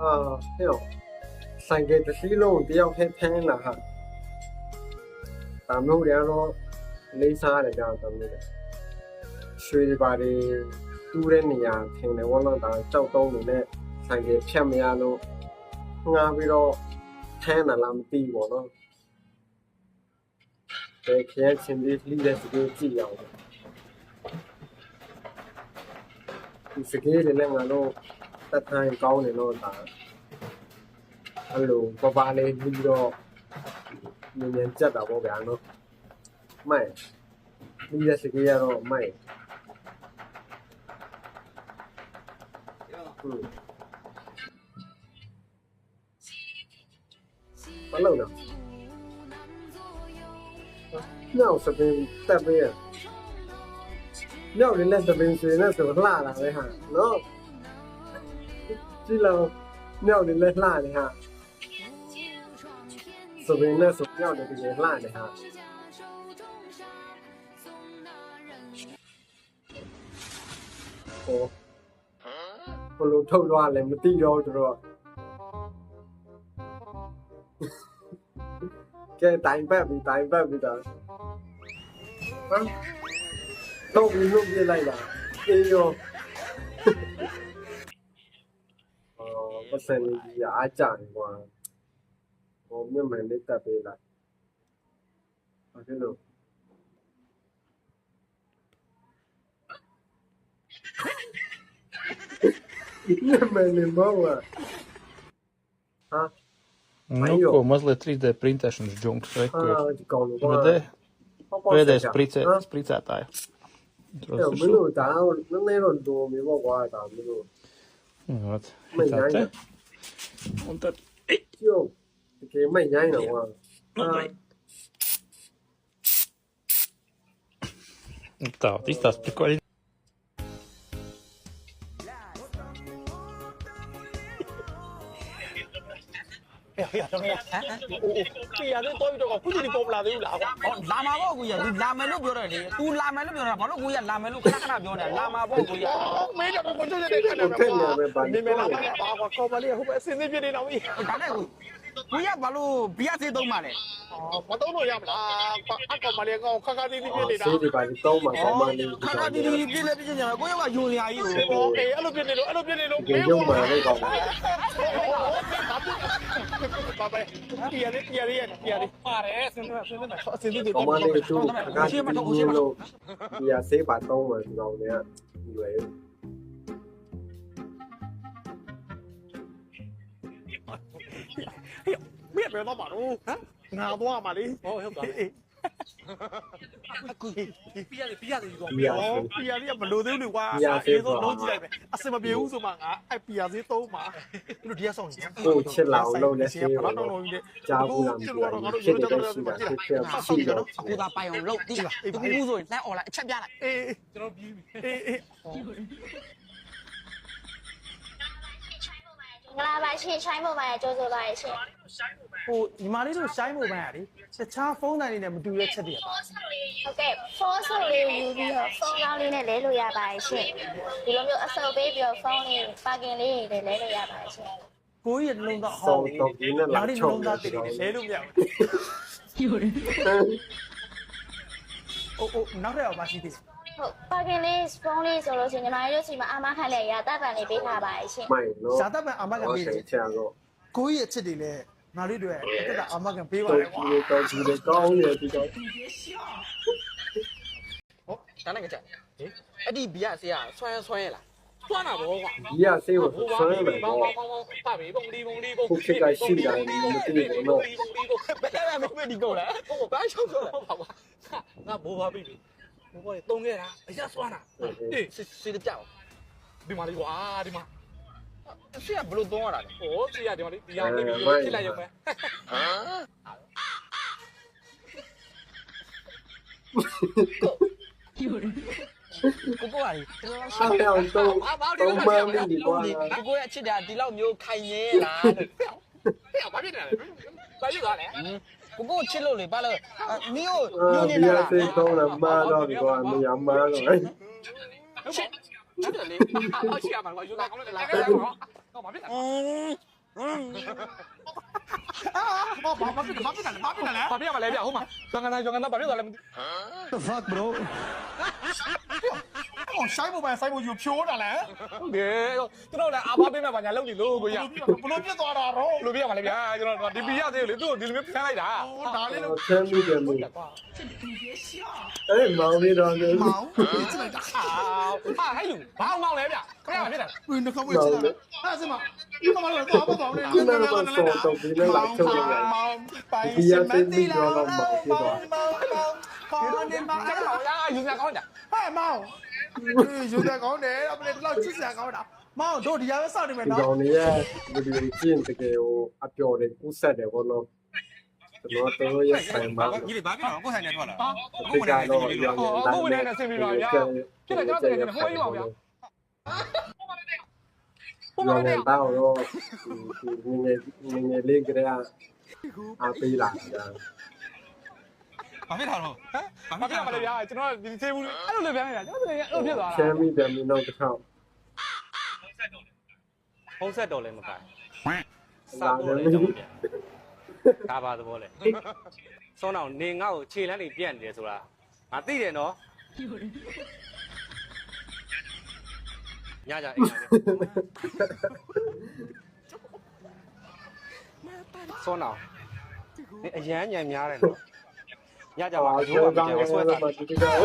ဟဲ့ဆိုင်ကတစ်စီးလုံးတယောက်ဖမ်းလာဟာဒါမျိုးတွေကတော့လေးစားရတယ်ကြောက်တယ်မျိုးရွှေတွေပါတယ်တူးတဲ့နေရာထင်တယ်ဝမ်းတော့ဒါကြောက်တုံးနေနဲ့ဆိုင်ကဖြတ်မရလို့ငားပြီးတော့ထမ်းလာလားမသိဘူးပေါ့နော်တဲ့ခဲချင်းလေးလိတဲ့စကေးကြည့်အောင်ဒီစကေးတွေလည်းငါတို့တတ်ထိုင်ကောင်းနေလို့ဒါအဲ့လိုပပလေးပြီးတော့မြင်ကြက်တာပေါ့ဗျာနော်မိုက်လိတဲ့စကေးရတော့မိုက်ဘာလို့လဲညောင်စပင်းတက်ပေးရညောင်လည်းစပင်းဆွေနဲ့ဆိုလှလာပဲဟာနော်ကြည့်လို့ညောင်လည်းလှနေဟာစပင်းနဲ့ဆိုညောင်လည်းဒီလှနေဟာဟိုဘလို့ထုတ်သွားလဲမသိတော့တော့ကဲတိုင်ပတ်ပြီးတော့ဟမ်တော့ဘလို့ပြလိုက်လားအေးရောပတ်စံကြီးအားကြတယ်ကွာဟိုမြမလေးတက်ပေးလိုက်ဟုတ်တယ်လို့မြမလေးဘောဟာНу, mazliet 3D printēšanas džungļus rekur. Pēdējais spricētāja. Minūte, tā nevar jau vārdā, minūte. Tā te. Un tad... Jo, tikai mēģināja nav. Tā, izstās prikoļi. Ja, dan ja. Ja, dit toy toch goed die pop laten doen laten. Oh, laat maar wel goeie. Die laat mij loop joh die. Tu laat mij loop joh. Maar loop goeie, laat mij loop kana joh ne. Laat maar wel goeie. Me ja, ko joh ne kana. Ni me laat maar ba ko ba le ho ba sin ni piet ni naw bi. Da le goeie. Goeie ba lo biya se သုံးပါလေ။မသုံးလို့ရမလား။အကောင်မလေးကောင်ခါခါတီးတီးပြနေတာ။ ဆေးတွေပါသုံးမှာကောင်းပါလိမ့် ခါခါတီးတီးပြနေပြနေကိုရောကယုံနေရကြီးကို။အေးအဲ့လိုပြနေလို့ဒီရုံမှာလည်းကောင်းပါ ပါပဲပြရပါတယ်စဉ်းစားစဉ်းစား ကောင်းပါလေသူကကားတီးလို့ဒီရဆေးပါသုံးမှာဒီကောင်တွေကဒီလို咩俾我買咯？嚇，咬到啊嘛你？哦，香港。邊人如果邊人又唔攞到你話，你都攞住嚟咩？阿四咪表數嘛，係邊人先多嘛？你啲阿送嘢。ကိုချစ်လောင်လုံးနဲ့ဆေးပါကြားဘူးလားမသိဘူးဖြစ်တဲ့ရှိတာဖြစ်ရှိတော့ အခုသာပိုင်အောင်လုပ်တိလား။အခုဆိုရင်လမ်းអော်လိုက်အချက်ပြလိုက်။အေးကျွန်တော်ပြီးပြီ။အေးငါပါရှင်ရှိုင်းမိုဘိုင်းကြိုးစိုးပါရဲ့ရှင်ဟိုညီမလေးတို့ရှိုင်းမိုဘိုင်းอ่ะလေတခြားဖုန်းတိုင်းနဲ့မတူတဲ့ချက်တွေပါဟုတ်ကဲ့ဖုန်းဆုပ်လေးယူပြီးတော့ဖုန်းကောင်းလေးနဲ့လဲလို့ရပါရဲ့ရှင်ဒီလိုမျိုးအဆုပ်ပေးပြီးတော့ဖုန်းလေးပါကင်လေးတွေလဲလို့ရပါရဲ့ရှင်ကိုကြီးရဲ့နှလုံးသားဟောင်းလေးနားလေးနှလုံးသားတည်တယ်လဲလို့မရဘူးယူတယ်အိုးနောက်ထပ်ပါရှိသေးတယ်ဟုတ်ပါကင်လေးဖုန်းလေးဆိုလို့ရှိရင်ညီမတို့စီမှာအာမခံတဲ့ရာတပ်ပံလေးပေးထားပါရဲ့ရှင်မိုက်နော်ဇာတပ်ပံအာမခံပေးတယ်ချာတော့ကိုကြီးရဲ့ချစ်တွေလဲနားလေးတွေတက်တာအာမခံပေးပါတယ်ကွာကောင်းတယ်ကောင်းတယ်ဒီတော့ဟုတ်တန်းလိုက်ကြအဲ့ဒီဘီယာဆေးကဆွဲရလားဆွမ်းတာဗောကွာဒီရဆေးကိုဆွဲမယ်ပေါ့ပါဘေးပုံလီခုခေတ်ကရှိတာမသိဘူးနော်ဘယ်မှာမဒီကောလားဘာရှောက်ဆိုလားငါဘောပါပြီဘောပါတုံးခဲ့တာအရဆွမ်းတာအေးစီးကြောက်ဒီမှာလေးကွာဒီမှာဆေးကဘလို့သုံးရတာလဲဟိုဆေးကဒီမှာလေးဒီအောင်နေပြီးဖြစ်လိုက်ရုံပဲကိုကိုရီအားအောင်တော့မှန်းနေကွာကိုကိုရဲ့အချစ်တာဒီလောက်မျိုးခိုင်ရဲလားဘာဖြစ်နေလဲဘာဖြစ်သွားလဲကိုကိုချစ်လို့လေဘာလို့မင်းကိုညနေလာတာဆေးတော့မှာတော့ဒီကွာမရမှာတော့ချစ်တယ်လေအော်ချစ်ရမှာကွာယူလာကောင်းတယ်လားတော့ဘာဖြစ်လဲ ဘာဖြစ်ရမလဲဗျဟုတ်မှာရွှန်ကန်သားဘာဖြစ်သွားလဲမသိ The fuck bro ဟောဆိုင်မိုဘိုင်ဆိုင်မိုယူဖြိုးတာလဲဟုတ်တယ်ကျွန်တော်လည်းအာဘာပေးမဲ့ဘာညာလုပ်နေလို့ကိုရဘလို့ပြစ်သွားတာတော့ဘလို့ပြရမလဲဗျာကျွန်တော်ဒီပီရသေးလေသူ့ဒီလိုမျိုးဖမ်းလိုက်တာဟိုဒါလေးလို့ ချမ်းမိတယ်မို့အဲ့မောင်လေးတော့လေ မောင်ပြစ်လိုက်တာဟာဟဲ့လူဘာမောင်လဲဗျခင်ဗျာဖြစ်တယ်ဘယ်နှခါဝေးချစ်တာအဲ့စမဒီမှာတော့တော့တော့နေ ခုနကတော့စောတော့ဒီနေ့လာချုပ်ရတယ် မောင်ပိုင် ဒီရသိပြီးတော့မောင်ဖြစ်သွား ခေါ်နေမှာအဲ့တော့ရာယူစရာကောင်းတာဟဲ့မောင်ယူစရာကောင်းတယ်အပလေတော့ချစ်စရာကောင်းတာမောင်တို့ဒီရပဲစောင့်နေမယ် ဒီ နော် ကောင်လေးရဲ့ဗီဒီယိုကြည့်တကယ်ဟိုအပျော်တယ်ကူးဆက်တယ်ဘောလို့ကျွန်တော်တို့ရဲ့ဆိုင်မှာ ကြီးလေဘာဖြစ်တော့ကိုယ်ဆိုင်နေထွက်လာ ဒီကတော့ရောင်းနေတာ ကိုယ်နဲ့ဆင်ပြီးပါဗျာဖြစ်တယ်ကျွန်တော်တကယ်ဟိုးယူပါဗျာ ရောင်းနေတာတော့ငငယ်လေးကလေးအားပေးလာကြ ဘာဖြစ်တာတော့ဟမ်ဘာဖြစ်ရမလဲဗျာကျွန်တော်ဒီသေးဘူးအဲ့လိုလေဗျာကျွန်တော်တကယ်အဲ့လိုဖြစ်သွား ချ တာ မ်းမိတယ်မျိုးတော့တစ်ခေါက် ဖုံးဆက်တော်လည်းမကိုင် လာ စား တ ဖို့ ယ် လည်းကြောက်ပြန်ဒါပါသဘောလေစောင်းအောင်နေငါ့ကိုခြေလမ်းတွေပြန့်နေတယ်ဆိုတာငါသိတယ်နော်ညကြအိမ်လာစောင်းအောင်နေအရန်ညံများတယ်နော်ညကြပါအကျိုးကမကျန်ဆွဲတာ ဒီကတော့